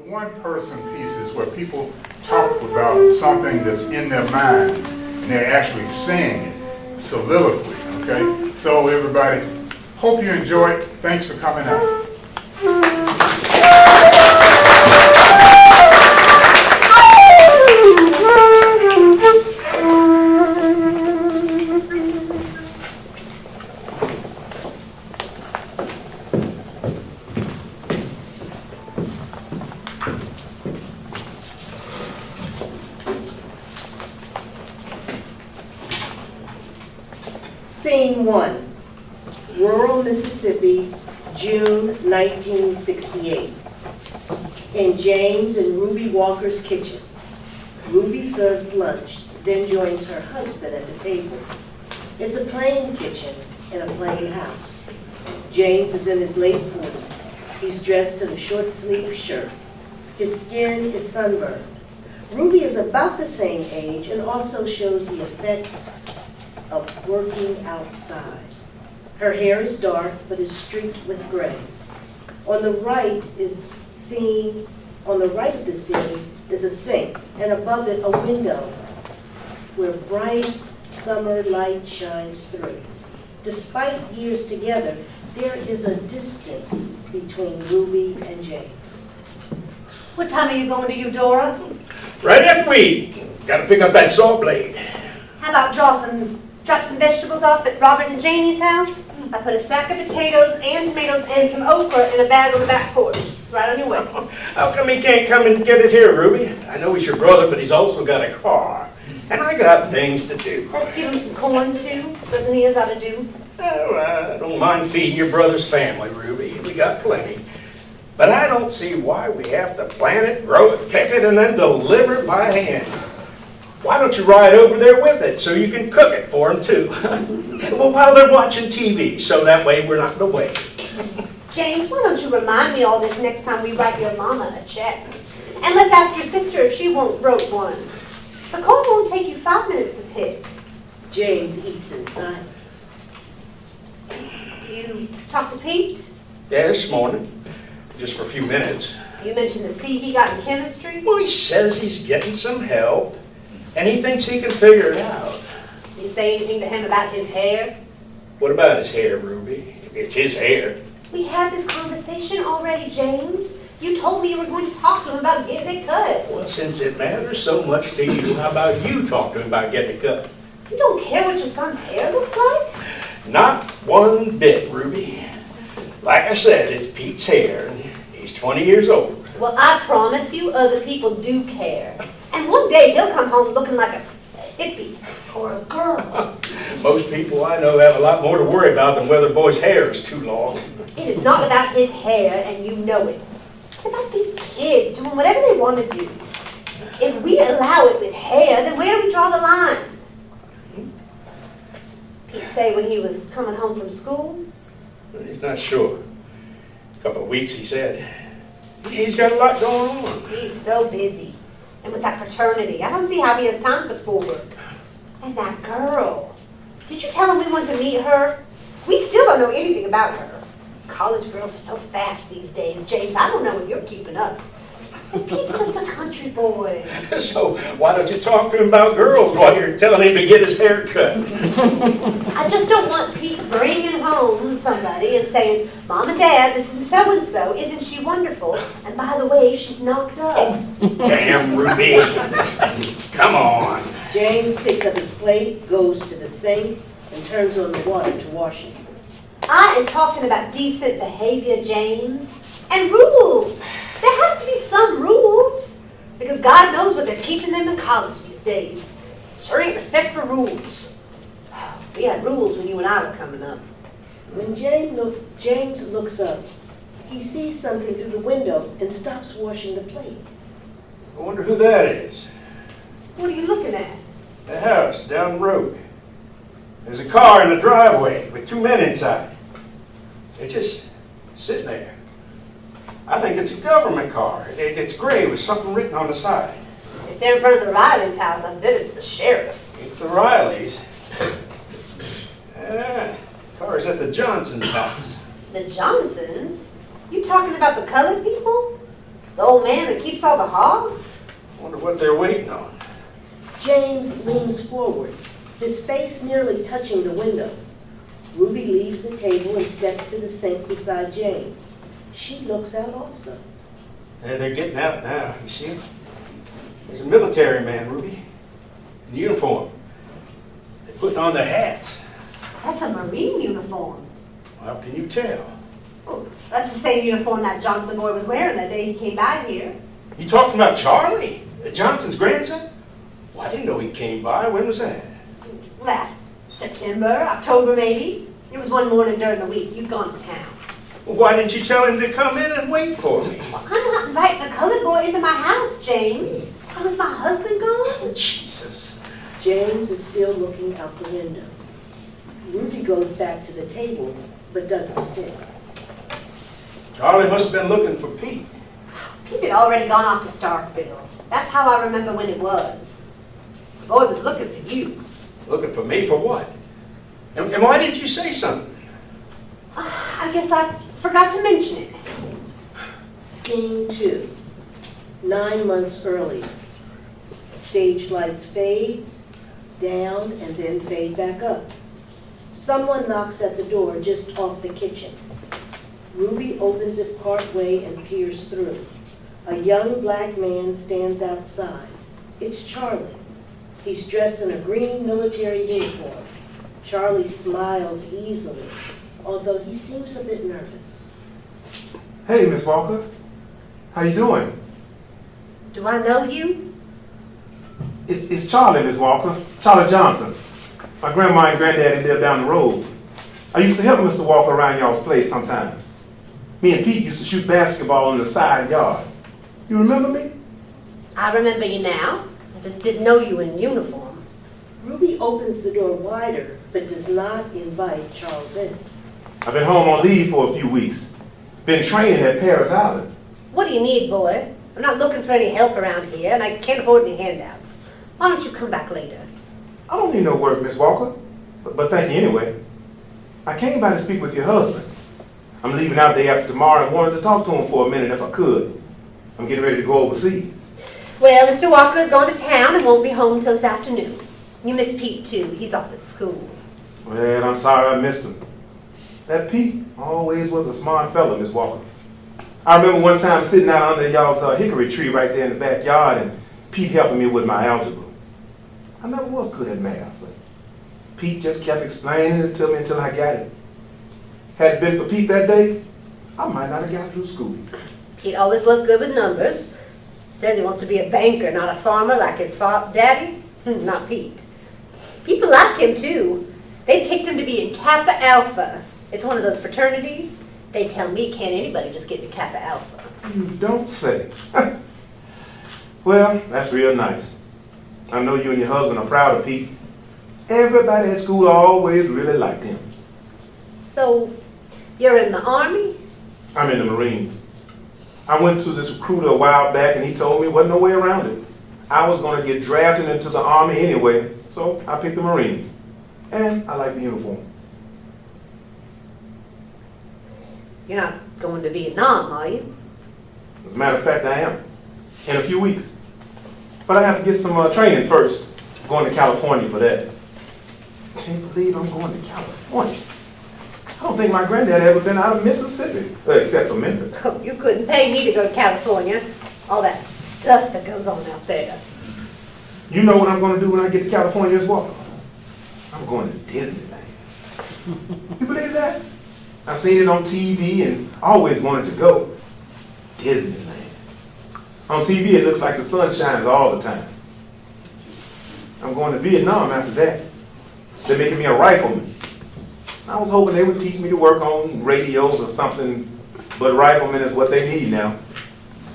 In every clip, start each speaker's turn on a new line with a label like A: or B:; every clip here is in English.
A: one-person pieces where people talk about something that's in their mind and they're actually saying it, soliloquy, okay? So everybody, hope you enjoy it. Thanks for coming out.
B: Scene 1, rural Mississippi, June 1968. In James and Ruby Walker's kitchen, Ruby serves lunch, then joins her husband at the table. It's a plain kitchen in a plain house. James is in his late 40s. He's dressed in a short-sleeved shirt. His skin is sunburned. Ruby is about the same age and also shows the effects of working outside. Her hair is dark but is streaked with gray. On the right of the scene is a sink, and above it a window where bright summer light shines through. Despite years together, there is a distance between Ruby and James.
C: What time are you going to Eudora?
D: Right after we gotta pick up that saw blade.
C: How about drop some vegetables off at Robert and Janie's house? I put a sack of potatoes and tomatoes and some okra in a bag on the back porch. It's right on your way.
D: How come he can't come and get it here, Ruby? I know he's your brother, but he's also got a car. And I got things to do.
C: Let's give him some corn, too. Doesn't he ought to do?
D: Oh, I don't mind feeding your brother's family, Ruby. We got plenty. But I don't see why we have to plant it, grow it, pick it, and then deliver it by hand. Why don't you ride over there with it so you can cook it for them, too? Well, while they're watching TV, so that way we're not in the way.
C: James, why don't you remind me all this next time we write your mama a check? And let's ask your sister if she won't wrote one. The corn won't take you 5 minutes to pick.
B: James eats in silence.
C: You talked to Pete?
D: Yeah, this morning. Just for a few minutes.
C: You mentioned the C he got in chemistry?
D: Well, he says he's getting some help, and he thinks he can figure it out.
C: Did you say anything to him about his hair?
D: What about his hair, Ruby? It's his hair.
C: We had this conversation already, James. You told me you were going to talk to him about getting it cut.
D: Well, since it matters so much to you, how about you talk to him about getting it cut?
C: You don't care what your son's hair looks like?
D: Not one bit, Ruby. Like I said, it's Pete's hair, and he's 20 years old.
C: Well, I promise you, other people do care. And one day he'll come home looking like a hippie or a girl.
D: Most people I know have a lot more to worry about than whether a boy's hair is too long.
C: It is not about his hair, and you know it. It's about these kids doing whatever they want to do. If we allow it with hair, then where do we draw the line? Pete say when he was coming home from school?
D: He's not sure. A couple of weeks, he said. He's got a lot going on.
C: He's so busy. And with that fraternity, I don't see how he has time for schoolwork. And that girl. Did you tell him we want to meet her? We still don't know anything about her. College girls are so fast these days, James. I don't know if you're keeping up. And Pete's just a country boy.
D: So why don't you talk to him about girls while you're telling him to get his hair cut?
C: I just don't want Pete bringing home somebody and saying, Mom and Dad, this is so-and-so. Isn't she wonderful? And by the way, she's knocked up.
D: Oh, damn, Ruby. Come on.
B: James picks up his plate, goes to the sink, and turns on the water to wash it.
C: I am talking about decent behavior, James. And rules. There have to be some rules. Because God knows what they're teaching them in college these days. Sure ain't respect for rules. We had rules when you and I were coming up.
B: When James looks up, he sees something through the window and stops washing the plate.
D: I wonder who that is.
C: What are you looking at?
D: The house down the road. There's a car in the driveway with 2 men inside. They're just sitting there. I think it's a government car. It's gray with something written on the side.
C: If they're in front of the Riley's house, I bet it's the sheriff.
D: It's the Rileys. Car's at the Johnson's house.
C: The Johnsons? You talking about the colored people? The old man that keeps all the hogs?
D: Wonder what they're waiting on.
B: James leans forward, his face nearly touching the window. Ruby leaves the table and steps to the sink beside James. She looks out also.
D: They're getting out now, you see? He's a military man, Ruby. In uniform. They're putting on their hats.
C: That's a Marine uniform.
D: How can you tell?
C: Well, that's the same uniform that Johnson boy was wearing that day he came by here.
D: You talking about Charlie? Johnson's grandson? Well, I didn't know he came by. When was that?
C: Last September, October maybe. It was one morning during the week. You'd gone to town.
D: Well, why didn't you tell him to come in and wait for me?
C: Well, I'm not inviting the colored boy into my house, James. Was my husband gone?
D: Jesus.
B: James is still looking out the window. Ruby goes back to the table, but doesn't sit.
D: Charlie must have been looking for Pete.
C: Pete had already gone off to Starkville. That's how I remember when it was. The boy was looking for you.
D: Looking for me for what? And why didn't you say something?
C: I guess I forgot to mention it.
B: Scene 2, 9 months earlier. Stage lights fade down and then fade back up. Someone knocks at the door just off the kitchen. Ruby opens it partway and peers through. A young black man stands outside. It's Charlie. He's dressed in a green military uniform. Charlie smiles easily, although he seems a bit nervous.
E: Hey, Miss Walker. How you doing?
C: Do I know you?
E: It's Charlie, Miss Walker. Charlie Johnson. My grandma and granddaddy lived down the road. I used to help Mr. Walker around y'all's place sometimes. Me and Pete used to shoot basketball in the side yard. You remember me?
C: I remember you now. I just didn't know you in uniform.
B: Ruby opens the door wider, but does not invite Charles in.
E: I've been home on leave for a few weeks. Been training at Paris Island.
C: What do you need, boy? I'm not looking for any help around here, and I can't afford any handouts. Why don't you come back later?
E: I don't need no work, Miss Walker. But thank you anyway. I came by to speak with your husband. I'm leaving out day after tomorrow and wanted to talk to him for a minute if I could. I'm getting ready to go overseas.
C: Well, Mr. Walker is going to town and won't be home till this afternoon. You miss Pete, too. He's off at school.
E: Well, I'm sorry I missed him. That Pete always was a smart fella, Miss Walker. I remember one time sitting out under y'all's hickory tree right there in the backyard and Pete helping me with my algebra. I never was good at math, but Pete just kept explaining it to me until I got it. Had it been for Pete that day, I might not have got through school.
C: Pete always was good with numbers. Says he wants to be a banker, not a farmer like his daddy. Not Pete. People like him, too. They picked him to be in Kappa Alpha. It's one of those fraternities. They tell me can't anybody just get into Kappa Alpha.
E: You don't say. Well, that's real nice. I know you and your husband are proud of Pete. Everybody at school always really liked him.
C: So, you're in the Army?
E: I'm in the Marines. I went to this recruiter a while back and he told me wasn't no way around it. I was going to get drafted into the Army anyway, so I picked the Marines. And I like the uniform.
C: You're not going to Vietnam, are you?
E: As a matter of fact, I am. In a few weeks. But I have to get some training first. I'm going to California for that. I can't believe I'm going to California. I don't think my granddad ever been out of Mississippi, except for Memphis.
C: Oh, you couldn't pay me to go to California. All that stuff that goes on out there.
E: You know what I'm going to do when I get to California as well? I'm going to Disneyland. You believe that? I've seen it on TV and I always wanted to go. Disneyland. On TV it looks like the sun shines all the time. I'm going to Vietnam after that. They're making me a rifleman. I was hoping they would teach me to work on radios or something, but rifleman is what they need now.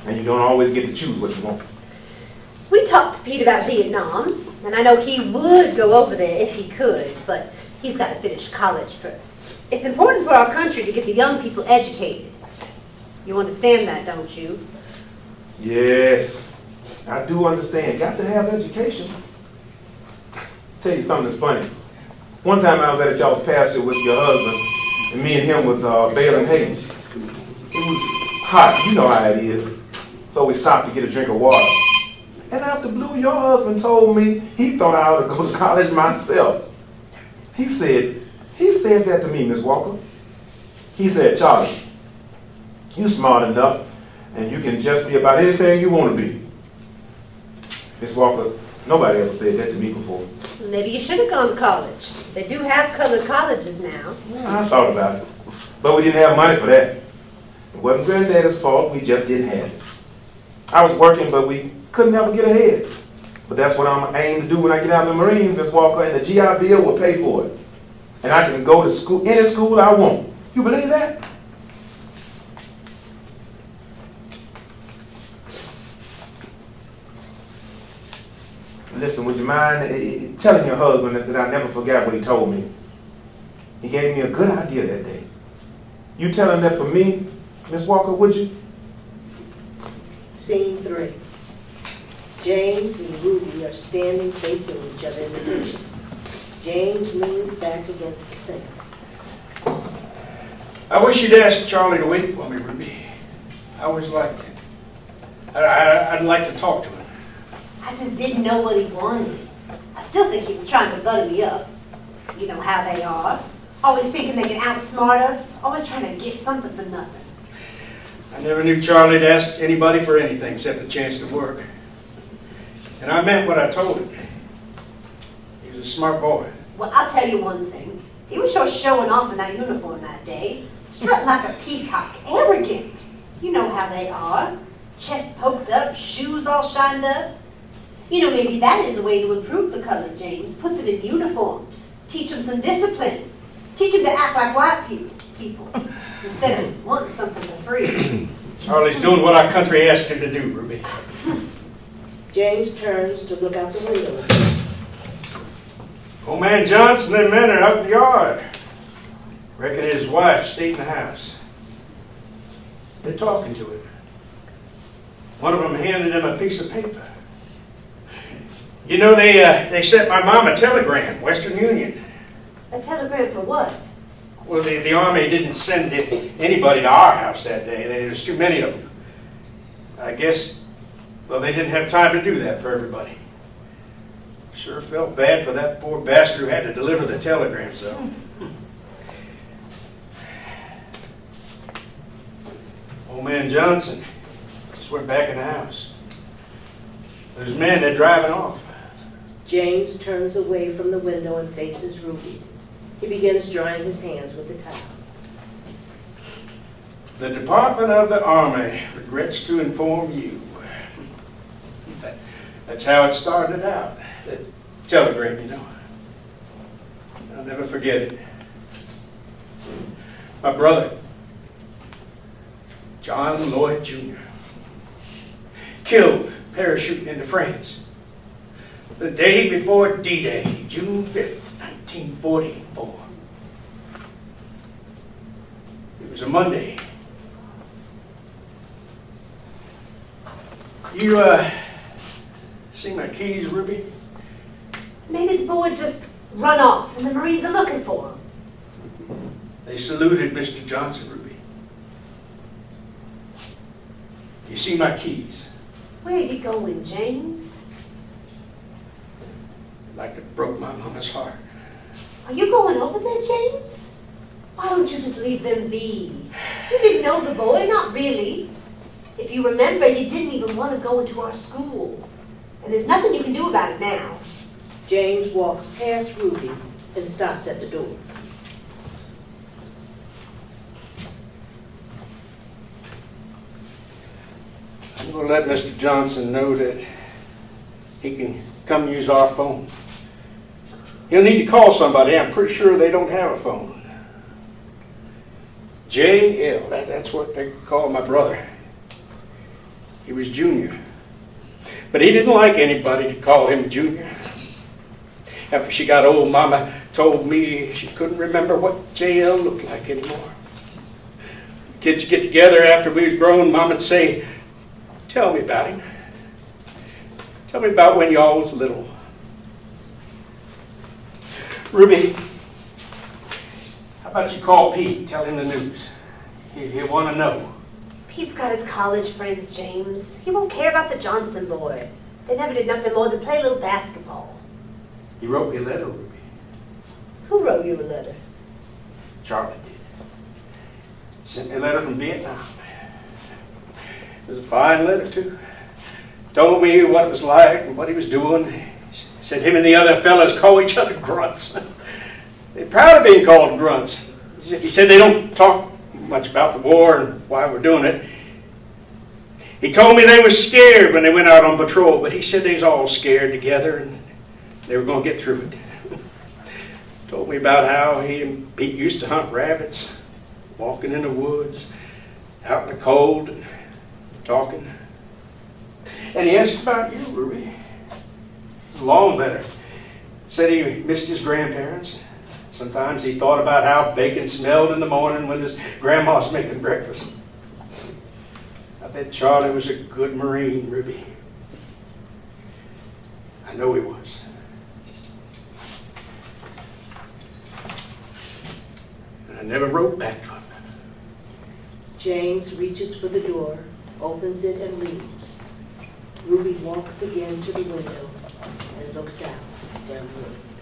E: And you don't always get to choose what you want.
C: We talked to Pete about Vietnam, and I know he would go over there if he could, but he's got to finish college first. It's important for our country to get the young people educated. You understand that, don't you?
E: Yes, I do understand. Got to have education. Tell you something that's funny. One time I was at y'all's pasture with your husband, and me and him was baling hay. It was hot, you know how it is. So we stopped to get a drink of water. And out the blue, your husband told me he thought I ought to go to college myself. He said that to me, Miss Walker. He said, Charlie, you smart enough and you can just be about anything you want to be. Miss Walker, nobody ever said that to me before.
C: Maybe you should have gone to college. They do have colored colleges now.
E: I thought about it, but we didn't have money for that. It wasn't Granddaddy's fault, we just didn't have it. I was working, but we couldn't ever get ahead. But that's what I'm aiming to do when I get out of the Marines, Miss Walker, and the GI Bill will pay for it. And I can go to school, any school I want. You believe that? Listen, would you mind telling your husband that I never forgot what he told me? He gave me a good idea that day. You tell him that for me, Miss Walker, would you?
B: Scene 3. James and Ruby are standing facing each other in the kitchen. James leans back against the sink.
D: I wish you'd ask Charlie to wait for me, Ruby. I always liked it. I'd like to talk to him.
C: I just didn't know what he wanted. I still think he was trying to butter me up. You know how they are. Always thinking they can outsmart us. Always trying to get something for nothing.
D: I never knew Charlie to ask anybody for anything except a chance to work. And I meant what I told him. He was a smart boy.
C: Well, I'll tell you one thing. He was sure showing off in that uniform that day. Strutting like a peacock. Arrogant. You know how they are. Chest poked up, shoes all shined up. You know, maybe that is a way to improve the color, James. Put them in uniforms. Teach them some discipline. Teach them to act like white people. Instead of wanting something for free.
D: Charlie's doing what our country asked him to do, Ruby.
B: James turns to look out the window.
D: Old man Johnson and men are out in the yard. Reckon his wife stayed in the house. They're talking to him. One of them handed him a piece of paper. You know, they sent my mom a telegram, Western Union.
C: A telegram for what?
D: Well, the Army didn't send anybody to our house that day. There's too many of them. I guess, well, they didn't have time to do that for everybody. Sure felt bad for that poor bastard who had to deliver the telegrams, though. Old man Johnson just went back in the house. There's men, they're driving off.
B: James turns away from the window and faces Ruby. He begins drying his hands with the towel.
D: The Department of the Army regrets to inform you. That's how it started out. That telegram, you know. I'll never forget it. My brother, John Lloyd Jr., killed parachuting into France the day before D-Day, June 5th, 1944. It was a Monday. You, see my keys, Ruby?
C: Maybe the boy just run off and the Marines are looking for him.
D: They saluted Mr. Johnson, Ruby. You see my keys?
C: Where are you going, James?
D: Like it broke my mama's heart.
C: Are you going over there, James? Why don't you just leave them be? You didn't know the boy, not really. If you remember, you didn't even want to go into our school. And there's nothing you can do about it now.
B: James walks past Ruby and stops at the door.
D: I'm going to let Mr. Johnson know that he can come use our phone. He'll need to call somebody. I'm pretty sure they don't have a phone. JL, that's what they call my brother. He was Junior. But he didn't like anybody to call him Junior. After she got old, Mama told me she couldn't remember what JL looked like anymore. Kids get together after we was grown, Mama'd say, "Tell me about him. Tell me about when y'all was little." Ruby, how about you call Pete, tell him the news. He'll want to know.
C: Pete's got his college friends, James. He won't care about the Johnson boy. They never did nothing more than play a little basketball.
D: He wrote me a letter, Ruby.
C: Who wrote you a letter?
D: Charlie did. Sent me a letter from Vietnam. It was a fine letter, too. Told me what it was like and what he was doing. Said him and the other fellas call each other grunts. They're proud of being called grunts. He said they don't talk much about the war and why we're doing it. He told me they were scared when they went out on patrol, but he said they was all scared together and they were going to get through it. Told me about how he and Pete used to hunt rabbits, walking in the woods, out in the cold, and talking. And he asked about you, Ruby. It was a long letter. Said he missed his grandparents. Sometimes he thought about how bacon smelled in the morning when his grandma was making breakfast. I bet Charlie was a good Marine, Ruby. I know he was. And I never wrote back to him.
B: James reaches for the door, opens it and leaves. Ruby walks again to the window and looks out down the road.